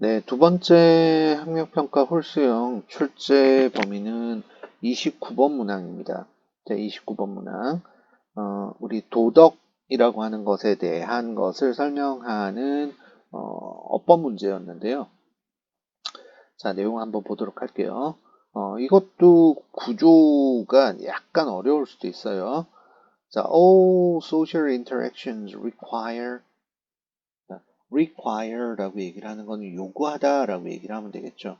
네, 두 번째 학력평가 홀수형 출제 범위는 29번 문항입니다. 자, 29번 문항. 우리 도덕이라고 하는 것에 대한 것을 설명하는 어법 문제였는데요. 자, 내용 한번 보도록 할게요. 이것도 구조가 약간 어려울 수도 있어요. 자, all social interactions require라고 얘기를 하는 건 요구하다라고 얘기를 하면 되겠죠.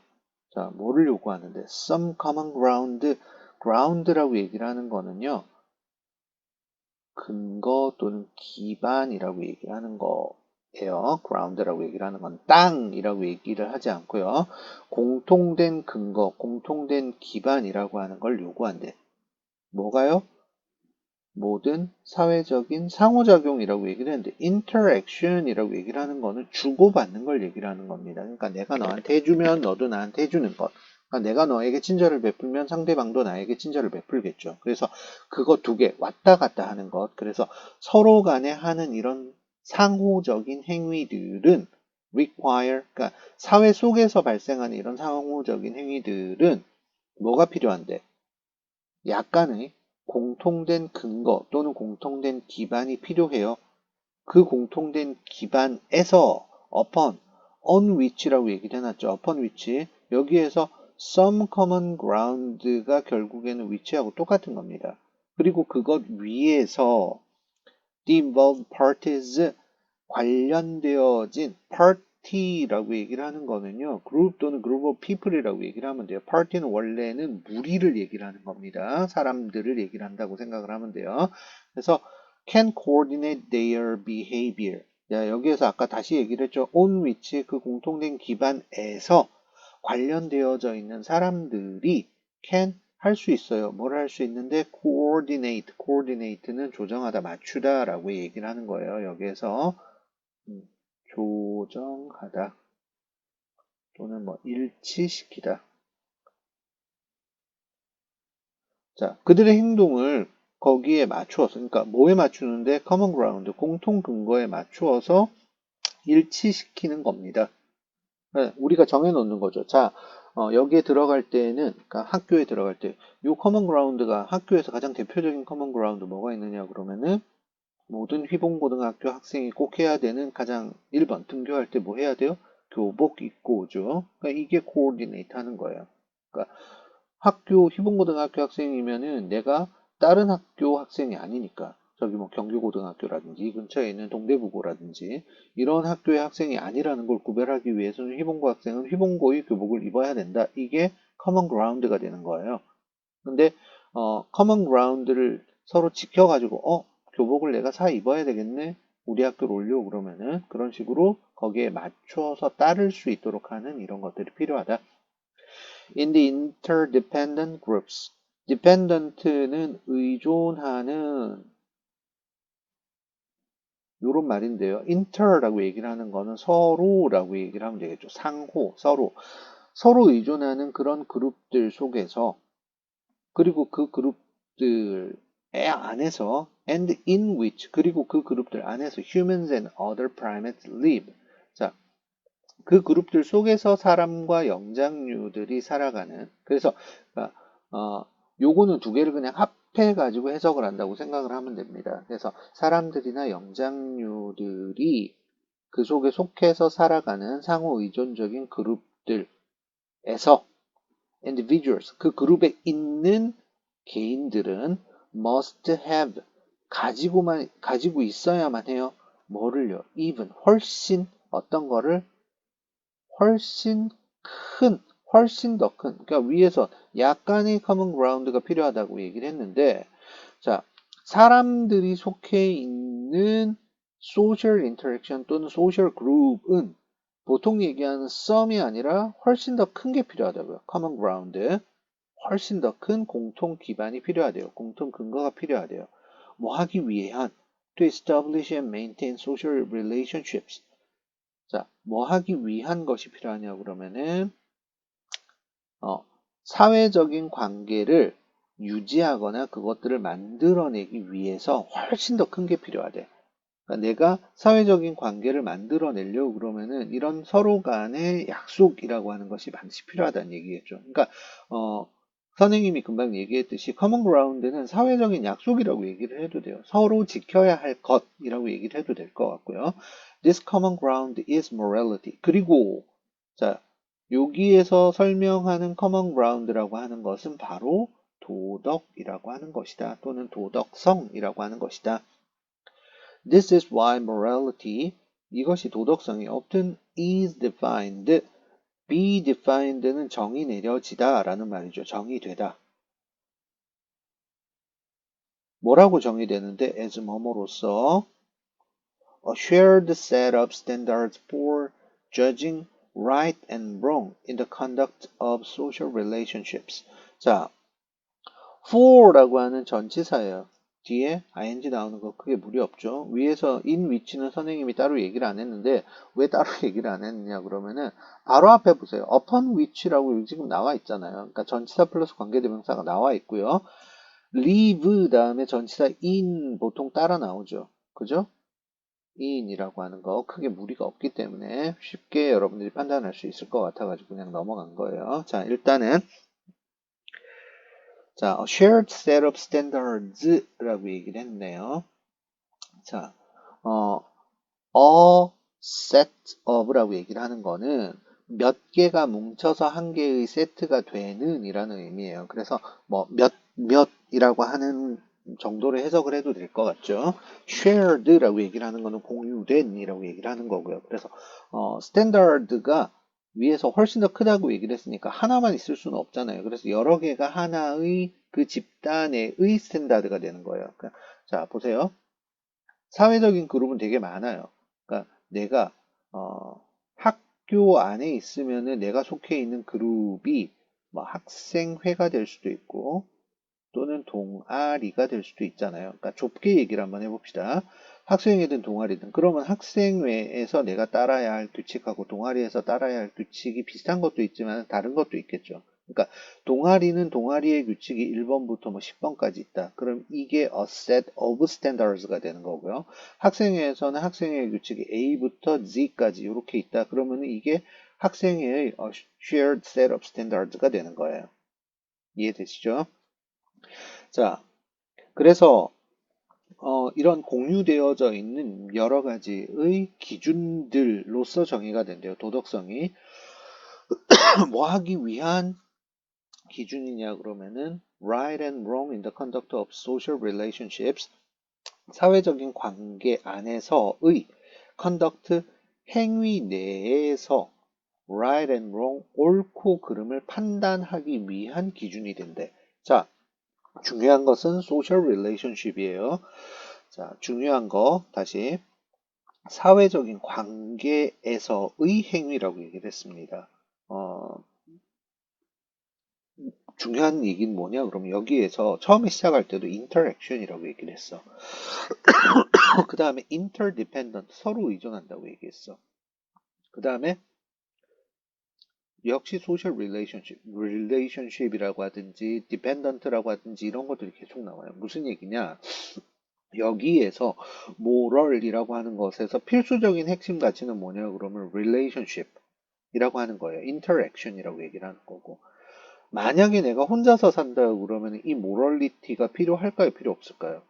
자, 뭐를 요구하는데? Some common ground라고 얘기를 하는 거는요, 근거 또는 기반이라고 얘기를 하는 거예요. ground라고 얘기를 하는 건 땅이라고 얘기를 하지 않고요. 공통된 근거, 공통된 기반이라고 하는 걸 요구한대. 뭐가요? 모든 사회적인 상호작용이라고 얘기를 했는데 interaction이라고 얘기를 하는 거는 주고받는 걸 얘기를 하는 겁니다. 그러니까 내가 너한테 해주면 너도 나한테 해주는 것. 그러니까 내가 너에게 친절을 베풀면 상대방도 나에게 친절을 베풀겠죠. 그래서 그거 두 개 왔다 갔다 하는 것. 그래서 서로 간에 하는 이런 상호적인 행위들은 require, 그러니까 사회 속에서 발생하는 이런 상호적인 행위들은 뭐가 필요한데? 약간의 공통된 근거 또는 공통된 기반이 필요해요. 그 공통된 기반에서 on which라고 얘기를 해놨죠. upon which. 여기에서 some common ground가 결국에는 which하고 똑같은 겁니다. 그리고 그것 위에서 the involved parties 관련되어진 party라고 얘기를 하는 거는요. group 또는 group of people이라고 얘기를 하면 돼요. party는 원래는 무리를 얘기를 하는 겁니다. 사람들을 얘기를 한다고 생각을 하면 돼요. 그래서 can coordinate their behavior. 자, 여기에서 아까 다시 얘기를 했죠. on which 그 공통된 기반에서 관련되어져 있는 사람들이 can 할 수 있어요. 뭘 할 수 있는데 coordinate는 조정하다, 맞추다 라고 얘기를 하는 거예요. 여기에서 조정하다 또는 뭐 일치시키다. 자, 그들의 행동을 거기에 맞추어서, 그러니까 뭐에 맞추는데 common ground, 공통 근거에 맞추어서 일치시키는 겁니다. 우리가 정해놓는 거죠. 자, 여기에 들어갈 때는, 그러니까 학교에 들어갈 때, 요 커먼 그라운드가 학교에서 가장 대표적인 커먼 그라운드 뭐가 있느냐 그러면은 모든 휘봉고등학교 학생이 꼭 해야 되는 가장 1번 등교할 때 뭐 해야 돼요? 교복 입고 오죠. 그러니까 이게 코어디네이트 하는 거예요. 그러니까 학교 휘봉고등학교 학생이면은 내가 다른 학교 학생이 아니니까 저기 뭐 경기고등학교라든지 이 근처에 있는 동대부고라든지 이런 학교의 학생이 아니라는 걸 구별하기 위해서는 휘봉고 학생은 휘봉고의 교복을 입어야 된다. 이게 커먼 그라운드가 되는 거예요. 근데 커먼 그라운드를 서로 지켜가지고 교복을 내가 사 입어야 되겠네. 우리 학교로 올려 그러면은 그런 식으로 거기에 맞춰서 따를 수 있도록 하는 이런 것들이 필요하다. In the interdependent groups, dependent는 의존하는 요런 말인데요. inter라고 얘기를 하는 거는 서로라고 얘기를 하면 되겠죠. 상호, 서로 의존하는 그런 그룹들 속에서 그리고 그 그룹들의 안에서 and in which 그리고 그 그룹들 안에서 humans and other primates live. 자, 그 그룹들 속에서 사람과 영장류들이 살아가는. 그래서 요거는 두 개를 그냥 합해 가지고 해석을 한다고 생각을 하면 됩니다. 그래서 사람들이나 영장류들이 그 속에 속해서 살아가는 상호 의존적인 그룹들에서 individuals 그 그룹에 있는 개인들은 must have 가지고 있어야만 해요. 뭐를요? even 훨씬 어떤 거를 훨씬 훨씬 더 큰, 그러니까 위에서 약간의 common ground가 필요하다고 얘기를 했는데, 자, 사람들이 속해 있는 social interaction 또는 social group은 보통 얘기하는 some이 아니라 훨씬 더 큰 게 필요하다고요. common ground. 훨씬 더 큰 공통 기반이 필요하대요. 공통 근거가 필요하대요. 뭐 하기 위한 to establish and maintain social relationships. 자, 뭐 하기 위한 것이 필요하냐 그러면은 사회적인 관계를 유지하거나 그것들을 만들어내기 위해서 훨씬 더 큰 게 필요하대. 그러니까 내가 사회적인 관계를 만들어내려고 그러면은 이런 서로 간의 약속이라고 하는 것이 반드시 필요하다는 얘기겠죠. 그러니까 선생님이 금방 얘기했듯이 커먼 그라운드는 사회적인 약속이라고 얘기를 해도 돼요. 서로 지켜야 할 것이라고 얘기를 해도 될 것 같고요. This common ground is morality. 그리고 자, 여기에서 설명하는 common ground라고 하는 것은 바로 도덕이라고 하는 것이다. 또는 도덕성이라고 하는 것이다. This is why morality, 이것이 도덕성이 often is defined, be defined는 정의 내려지다 라는 말이죠. 정의되다. 뭐라고 정의되는데? as 뭐뭐로서 a shared set of standards for judging right and wrong in the conduct of social relationships. 자, for라고 하는 전치사예요. 뒤에 ing 나오는 거 크게 무리 없죠. 위에서 in which는 선생님이 따로 얘기를 안 했는데 왜 따로 얘기를 안 했느냐 그러면은 바로 앞에 보세요. upon which라고 지금 나와 있잖아요. 그러니까 전치사 플러스 관계대명사가 나와 있고요. live 다음에 전치사 in 보통 따라 나오죠. 그죠? in이라고 하는 거 크게 무리가 없기 때문에 쉽게 여러분들이 판단할 수 있을 것 같아가지고 그냥 넘어간 거예요. 자, 일단은 자, a shared set of standards라고 얘기를 했네요. 자, a set of라고 얘기를 하는 거는 몇 개가 뭉쳐서 한 개의 세트가 되는 이라는 의미예요. 그래서 뭐 몇이라고 하는 정도로 해석을 해도 될 것 같죠. shared라고 얘기를 하는 거는 공유된이라고 얘기를 하는 거고요. 그래서 standard가 위에서 훨씬 더 크다고 얘기를 했으니까 하나만 있을 수는 없잖아요. 그래서 여러 개가 하나의 그 집단의 스탠다드가 되는 거예요. 그러니까 자, 보세요. 사회적인 그룹은 되게 많아요. 그러니까 내가 학교 안에 있으면은 내가 속해 있는 그룹이 뭐 학생회가 될 수도 있고 또는 동아리가 될 수도 있잖아요. 그러니까 좁게 얘기를 한번 해봅시다. 학생회든 동아리든 그러면 학생회에서 내가 따라야 할 규칙하고 동아리에서 따라야 할 규칙이 비슷한 것도 있지만 다른 것도 있겠죠. 그러니까 동아리는 동아리의 규칙이 1번부터 뭐 10번까지 있다. 그럼 이게 a set of standards가 되는 거고요. 학생회에서는 학생회의 규칙이 A부터 Z까지 이렇게 있다. 그러면 이게 학생회의 shared set of standards가 되는 거예요. 이해되시죠? 자, 그래서 이런 공유되어져 있는 여러 가지의 기준들로서 정의가 된대요. 도덕성이 뭐 하기 위한 기준이냐 그러면은 right and wrong in the conduct of social relationships, 사회적인 관계 안에서의 conduct, 행위 내에서 right and wrong, 옳고 그름을 판단하기 위한 기준이 된대. 자, 중요한 것은 social relationship이에요. 자, 중요한 거 다시 사회적인 관계에서의 행위라고 얘기를 했습니다. 중요한 얘기는 뭐냐? 그러면 여기에서 처음에 시작할 때도 interaction이라고 얘기를 했어. 그 다음에 interdependent, 서로 의존한다고 얘기했어. 그 다음에 역시 social relationship이라고 하든지 dependent라고 하든지 이런 것들이 계속 나와요. 무슨 얘기냐? 여기에서 moral이라고 하는 것에서 필수적인 핵심 가치는 뭐냐 그러면 relationship이라고 하는 거예요. interaction이라고 얘기를 하는 거고. 만약에 내가 혼자서 산다 그러면 이 morality가 필요할까요? 필요 없을까요?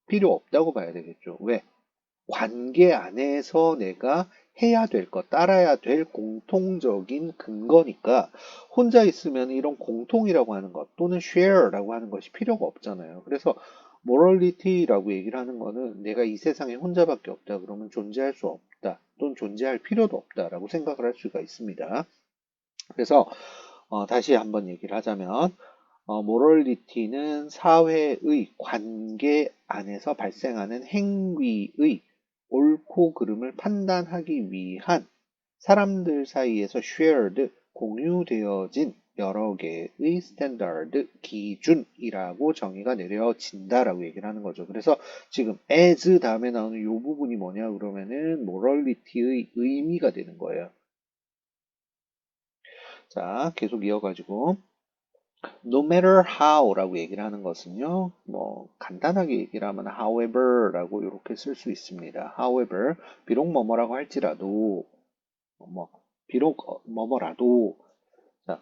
필요 없다고 봐야 되겠죠. 왜? 관계 안에서 내가 해야 될 것, 따라야 될 공통적인 근거니까 혼자 있으면 이런 공통이라고 하는 것 또는 share라고 하는 것이 필요가 없잖아요. 그래서 morality라고 얘기를 하는 거는 내가 이 세상에 혼자밖에 없다 그러면 존재할 수 없다 또는 존재할 필요도 없다라고 생각을 할 수가 있습니다. 그래서 다시 한번 얘기를 하자면 morality는 사회의 관계 안에서 발생하는 행위의 옳고 그름을 판단하기 위한 사람들 사이에서 shared, 공유되어진 여러 개의 스탠다드, 기준이라고 정의가 내려진다라고 얘기를 하는 거죠. 그래서 지금 as 다음에 나오는 이 부분이 뭐냐 그러면은 morality의 의미가 되는 거예요. 자, 계속 이어가지고 No matter how라고 얘기를 하는 것은요, 뭐 간단하게 얘기를 하면 however라고 이렇게 쓸 수 있습니다. However, 비록 뭐뭐라고 할지라도, 뭐 비록 뭐뭐라도, 자,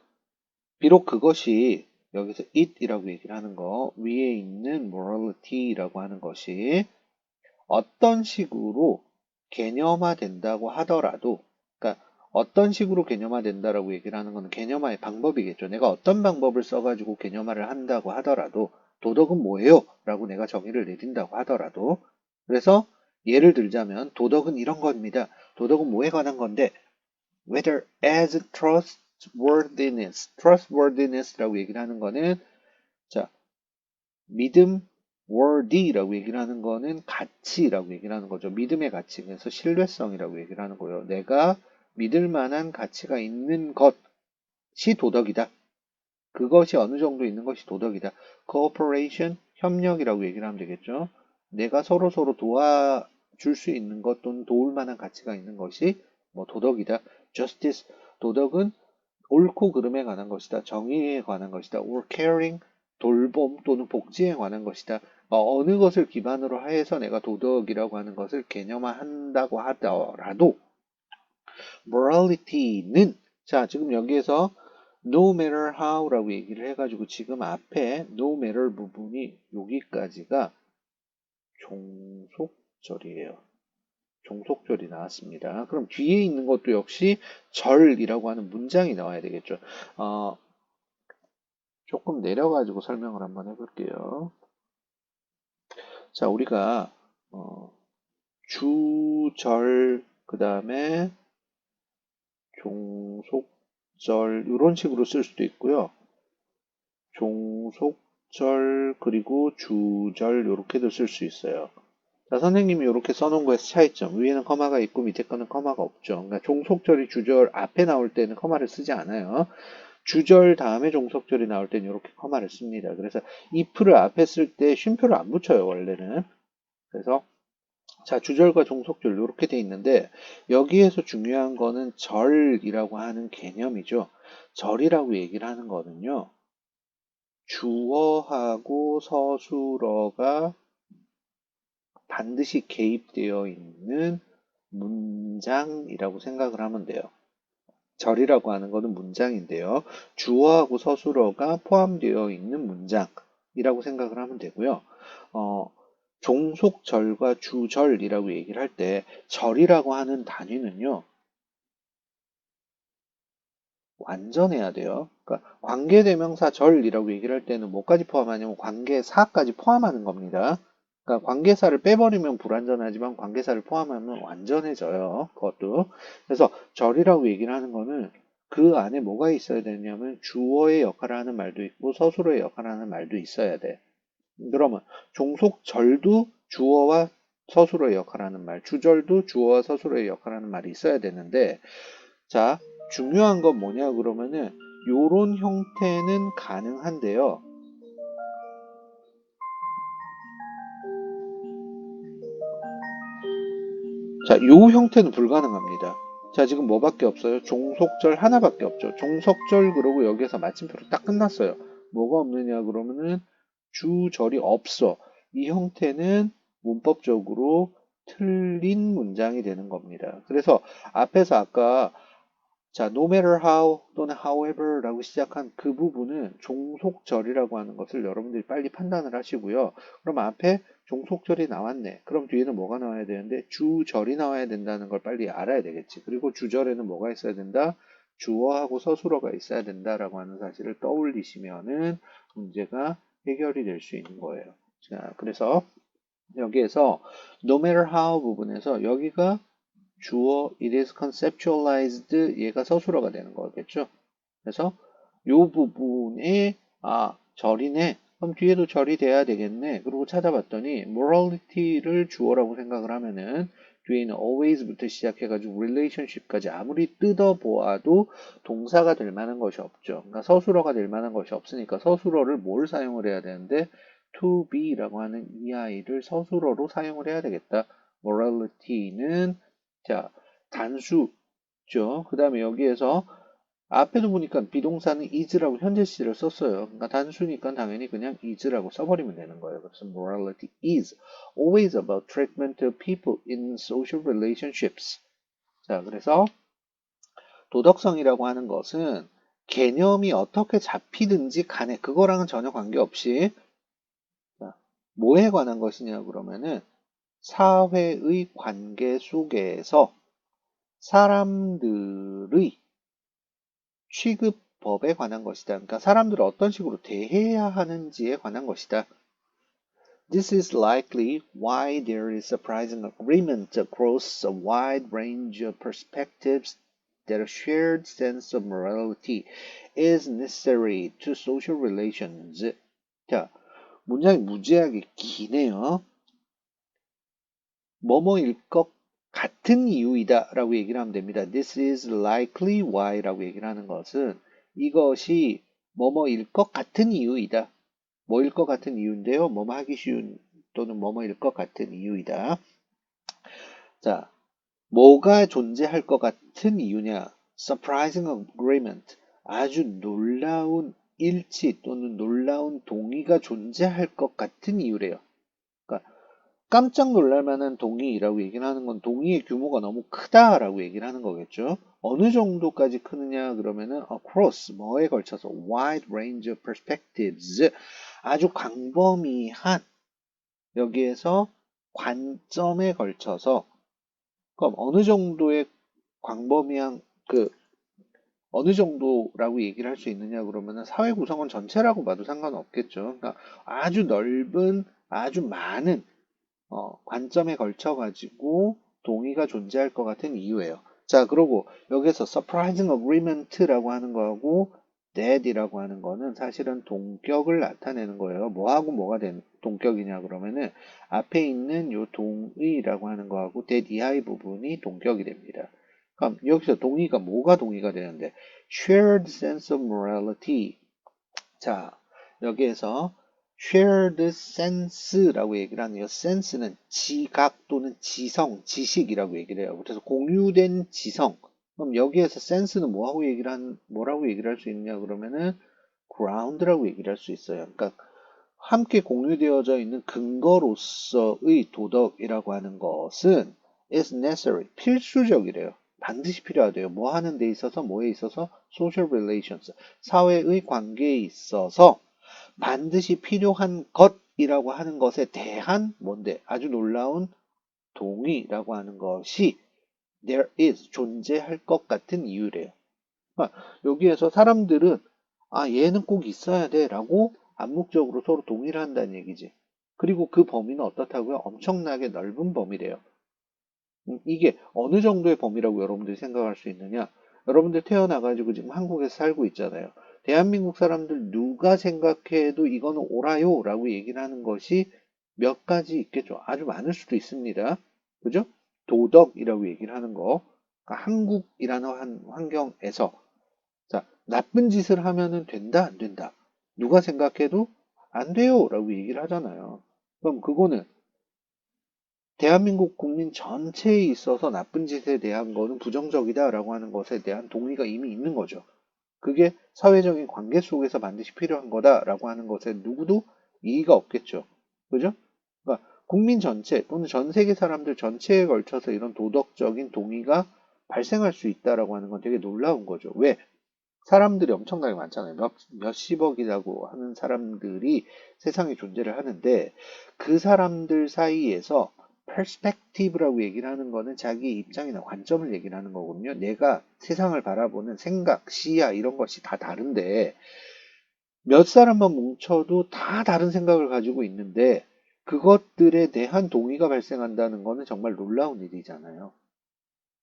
비록 그것이 여기서 it이라고 얘기를 하는 거 위에 있는 morality라고 하는 것이 어떤 식으로 개념화된다고 하더라도, 그러니까 어떤 식으로 개념화된다라고 얘기를 하는 거는 개념화의 방법이겠죠. 내가 어떤 방법을 써가지고 개념화를 한다고 하더라도 도덕은 뭐예요? 라고 내가 정의를 내린다고 하더라도, 그래서 예를 들자면 도덕은 이런 겁니다. 도덕은 뭐에 관한 건데 whether as trustworthiness라고 얘기를 하는 거는, 자, 믿음, worthy라고 얘기를 하는 거는 가치라고 얘기를 하는 거죠. 믿음의 가치. 그래서 신뢰성이라고 얘기를 하는 거예요. 내가 믿을 만한 가치가 있는 것이 도덕이다. 그것이 어느 정도 있는 것이 도덕이다. cooperation, 협력이라고 얘기를 하면 되겠죠. 내가 서로 도와줄 수 있는 것 또는 도울 만한 가치가 있는 것이 뭐 도덕이다. justice, 도덕은 옳고 그름에 관한 것이다. 정의에 관한 것이다. or caring, 돌봄 또는 복지에 관한 것이다. 어느 것을 기반으로 해서 내가 도덕이라고 하는 것을 개념화한다고 하더라도 morality는, 자, 지금 여기에서 no matter how라고 얘기를 해가지고 지금 앞에 no matter 부분이 여기까지가 종속절이에요. 종속절이 나왔습니다. 그럼 뒤에 있는 것도 역시 절이라고 하는 문장이 나와야 되겠죠. 조금 내려가지고 설명을 한번 해볼게요. 자, 우리가 주절, 그 다음에 종속절 이런 식으로 쓸 수도 있고요. 종속절 그리고 주절 이렇게도 쓸 수 있어요. 자, 선생님이 이렇게 써놓은 거에서 차이점. 위에는 커마가 있고 밑에 거는 커마가 없죠. 그러니까 종속절이 주절 앞에 나올 때는 커마를 쓰지 않아요. 주절 다음에 종속절이 나올 때는 이렇게 커마를 씁니다. 그래서 if를 앞에 쓸 때 쉼표를 안 붙여요, 원래는. 그래서 자, 주절과 종속절 이렇게 돼 있는데 여기에서 중요한 거는 절이라고 하는 개념이죠. 절이라고 얘기를 하는 거는요. 주어하고 서술어가 반드시 개입되어 있는 문장이라고 생각을 하면 돼요. 절이라고 하는 것은 문장인데요. 주어하고 서술어가 포함되어 있는 문장이라고 생각을 하면 되고요. 종속절과 주절이라고 얘기를 할 때 절이라고 하는 단위는요. 완전해야 돼요. 그러니까 관계대명사 절이라고 얘기를 할 때는 뭐까지 포함하냐면 관계사까지 포함하는 겁니다. 그러니까 관계사를 빼버리면 불완전하지만 관계사를 포함하면 완전해져요. 그것도. 그래서 절이라고 얘기를 하는 거는 그 안에 뭐가 있어야 되냐면 주어의 역할을 하는 말도 있고 서술어의 역할을 하는 말도 있어야 돼. 그러면 종속절도 주어와 서술어의 역할을 하는 말, 주절도 주어와 서술어의 역할을 하는 말이 있어야 되는데, 자, 중요한 건 뭐냐 그러면은 요런 형태는 가능한데요. 자, 요 형태는 불가능합니다. 자, 지금 뭐밖에 없어요? 종속절 하나밖에 없죠. 종속절 그러고 여기에서 마침표로 딱 끝났어요. 뭐가 없느냐 그러면은 주절이 없어. 이 형태는 문법적으로 틀린 문장이 되는 겁니다. 그래서 앞에서 아까 자, no matter how 또는 however 라고 시작한 그 부분은 종속절이라고 하는 것을 여러분들이 빨리 판단을 하시고요. 그럼 앞에 종속절이 나왔네. 그럼 뒤에는 뭐가 나와야 되는데 주절이 나와야 된다는 걸 빨리 알아야 되겠지. 그리고 주절에는 뭐가 있어야 된다? 주어하고 서술어가 있어야 된다라고 하는 사실을 떠올리시면은 문제가 해결이 될 수 있는 거예요. 자, 그래서 여기에서 no matter how 부분에서 여기가 주어 it is conceptualized 얘가 서술어가 되는 거겠죠. 그래서 요 부분에 절이네. 그럼 뒤에도 절이 돼야 되겠네. 그리고 찾아봤더니 morality를 주어라고 생각을 하면은 뒤에 있는 always부터 시작해가지고 relationship까지 아무리 뜯어보아도 동사가 될 만한 것이 없죠. 그러니까 서술어가 될 만한 것이 없으니까 서술어를 뭘 사용을 해야 되는데 to be라고 하는 EI를 서술어로 사용을 해야 되겠다. morality는 자, 단수죠. 그 다음에 여기에서 앞에도 보니까 비동사는 is라고 현재 시제를 썼어요. 그러니까 단수니까 당연히 그냥 is라고 써버리면 되는 거예요. 그래서 morality is always about treatment of people in social relationships. 자, 그래서 도덕성이라고 하는 것은 개념이 어떻게 잡히든지 간에 그거랑은 전혀 관계없이 뭐에 관한 것이냐 그러면은 사회의 관계 속에서 사람들의 취급법에 관한 것이다. 그러니까 사람들을 어떤 식으로 대해야 하는지에 관한 것이다. This is likely why there is surprising agreement across a wide range of perspectives that a shared sense of morality is necessary to social relations. 자, 문장이 무지하게 기네요. 뭐뭐일 것 같은 이유이다 라고 얘기를 하면 됩니다. This is likely why 라고 얘기를 하는 것은 이것이 뭐뭐일 것 같은 이유이다. 뭐일 것 같은 이유인데요. 뭐뭐 하기 쉬운 또는 뭐뭐일 것 같은 이유이다. 자, 뭐가 존재할 것 같은 이유냐? Surprising agreement. 아주 놀라운 일치 또는 놀라운 동의가 존재할 것 같은 이유래요. 그러니까 깜짝 놀랄 만한 동의라고 얘기를 하는 건 동의의 규모가 너무 크다라고 얘기를 하는 거겠죠. 어느 정도까지 크느냐 그러면은 across 뭐에 걸쳐서 wide range of perspectives 아주 광범위한 여기에서 관점에 걸쳐서 그럼 어느 정도의 광범위한 그 어느 정도라고 얘기를 할 수 있느냐 그러면은 사회 구성원 전체라고 봐도 상관은 없겠죠. 그러니까 아주 넓은 아주 많은 관점에 걸쳐 가지고 동의가 존재할 것 같은 이유예요. 자, 그리고 여기서 surprising agreement라고 하는 거하고 that이라고 하는 거는 사실은 동격을 나타내는 거예요. 뭐하고 뭐가 된 동격이냐 그러면은 앞에 있는 요 동의라고 하는 거하고 that 이하의 부분이 동격이 됩니다. 그럼 여기서 동의가 뭐가 동의가 되는데 shared sense of morality. 자, 여기에서 shared sense라고 얘기를 하네요. sense는 지각 또는 지성, 지식이라고 얘기를 해요. 그래서 공유된 지성. 그럼 여기에서 sense는 뭐라고 얘기를 할 수 있느냐 그러면은 ground라고 얘기를 할 수 있어요. 그러니까 함께 공유되어져 있는 근거로서의 도덕이라고 하는 것은 is necessary, 필수적이래요. 반드시 필요하대요. 뭐 하는 데 있어서, 뭐에 있어서, social relations, 사회의 관계에 있어서 반드시 필요한 것이라고 하는 것에 대한 뭔데? 아주 놀라운 동의라고 하는 것이 there is, 존재할 것 같은 이유래요. 그러니까 여기에서 사람들은 얘는 꼭 있어야 돼 라고 암묵적으로 서로 동의를 한다는 얘기지. 그리고 그 범위는 어떻다고요? 엄청나게 넓은 범위래요. 이게 어느 정도의 범위라고 여러분들이 생각할 수 있느냐? 여러분들 태어나가지고 지금 한국에서 살고 있잖아요. 대한민국 사람들 누가 생각해도 이거는 옳아요 라고 얘기를 하는 것이 몇 가지 있겠죠. 아주 많을 수도 있습니다. 그죠? 도덕이라고 얘기를 하는 거. 그러니까 한국이라는 환경에서 자, 나쁜 짓을 하면은 된다, 안 된다. 누가 생각해도 안 돼요 라고 얘기를 하잖아요. 그럼 그거는 대한민국 국민 전체에 있어서 나쁜 짓에 대한 거는 부정적이다라고 하는 것에 대한 동의가 이미 있는 거죠. 그게 사회적인 관계 속에서 반드시 필요한 거다라고 하는 것에 누구도 이의가 없겠죠. 그죠? 그러니까 국민 전체 또는 전 세계 사람들 전체에 걸쳐서 이런 도덕적인 동의가 발생할 수 있다라고 하는 건 되게 놀라운 거죠. 왜? 사람들이 엄청나게 많잖아요. 몇십억이라고 하는 사람들이 세상에 존재를 하는데 그 사람들 사이에서 perspective라고 얘기를 하는 거는 자기 입장이나 관점을 얘기를 하는 거거든요. 내가 세상을 바라보는 생각, 시야 이런 것이 다 다른데 몇 사람만 뭉쳐도 다 다른 생각을 가지고 있는데 그것들에 대한 동의가 발생한다는 거는 정말 놀라운 일이잖아요.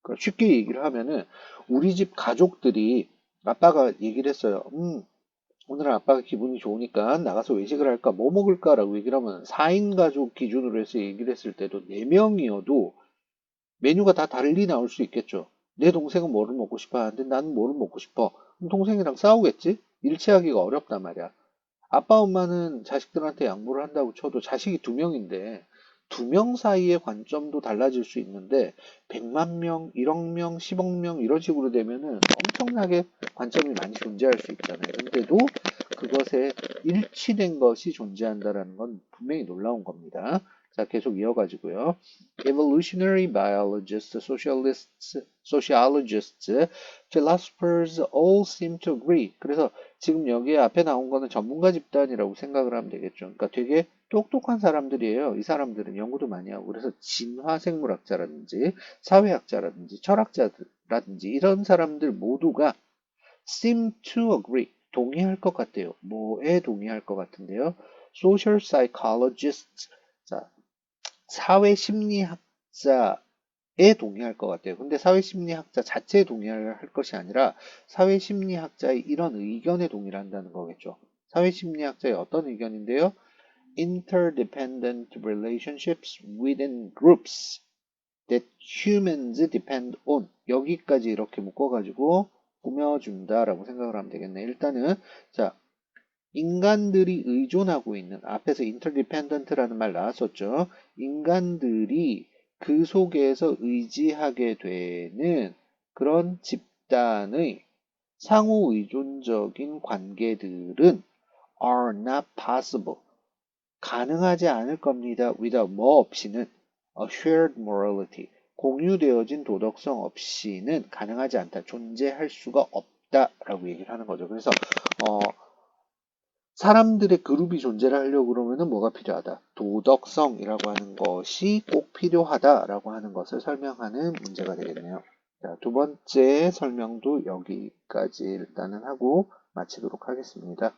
그러니까 쉽게 얘기를 하면은 우리 집 가족들이 아빠가 얘기를 했어요. 오늘은 아빠가 기분이 좋으니까 나가서 외식을 할까, 뭐 먹을까라고 얘기를 하면 4인 가족 기준으로 해서 얘기를 했을 때도 4명이어도 메뉴가 다 달리 나올 수 있겠죠. 내 동생은 뭐를 먹고 싶어 하는데 나는 뭐를 먹고 싶어. 그럼 동생이랑 싸우겠지? 일치하기가 어렵단 말이야. 아빠 엄마는 자식들한테 양보를 한다고 쳐도 자식이 2명인데 두 명 사이의 관점도 달라질 수 있는데 100만 명, 1억 명, 10억 명 이런 식으로 되면은 엄청나게 관점이 많이 존재할 수 있잖아요. 근데도 그것에 일치된 것이 존재한다라는 건 분명히 놀라운 겁니다. 자, 계속 이어가지고요. Evolutionary biologists, sociologists, philosophers all seem to agree. 그래서 지금 여기 앞에 나온 거는 전문가 집단이라고 생각을 하면 되겠죠. 그러니까 되게 똑똑한 사람들이에요. 이 사람들은 연구도 많이 하고. 그래서 진화생물학자라든지 사회학자라든지 철학자라든지 이런 사람들 모두가 seem to agree. 동의할 것 같아요. 뭐에 동의할 것 같은데요. social psychologists. 자, 사회심리학자에 동의할 것 같아요. 근데 사회심리학자 자체에 동의할 것이 아니라 사회심리학자의 이런 의견에 동의를 한다는 거겠죠. 사회심리학자의 어떤 의견인데요? Interdependent relationships within groups that humans depend on. 여기까지 이렇게 묶어가지고 꾸며준다라고 생각을 하면 되겠네. 일단은 자, 인간들이 의존하고 있는, 앞에서 interdependent라는 말 나왔었죠. 인간들이 그 속에서 의지하게 되는 그런 집단의 상호 의존적인 관계들은 are not possible. 가능하지 않을 겁니다. without 뭐 없이는 a shared morality. 공유되어진 도덕성 없이는 가능하지 않다. 존재할 수가 없다라고 얘기를 하는 거죠. 그래서 사람들의 그룹이 존재를 하려고 그러면은 뭐가 필요하다? 도덕성이라고 하는 것이 꼭 필요하다라고 하는 것을 설명하는 문제가 되겠네요. 자, 두 번째 설명도 여기까지 일단은 하고 마치도록 하겠습니다.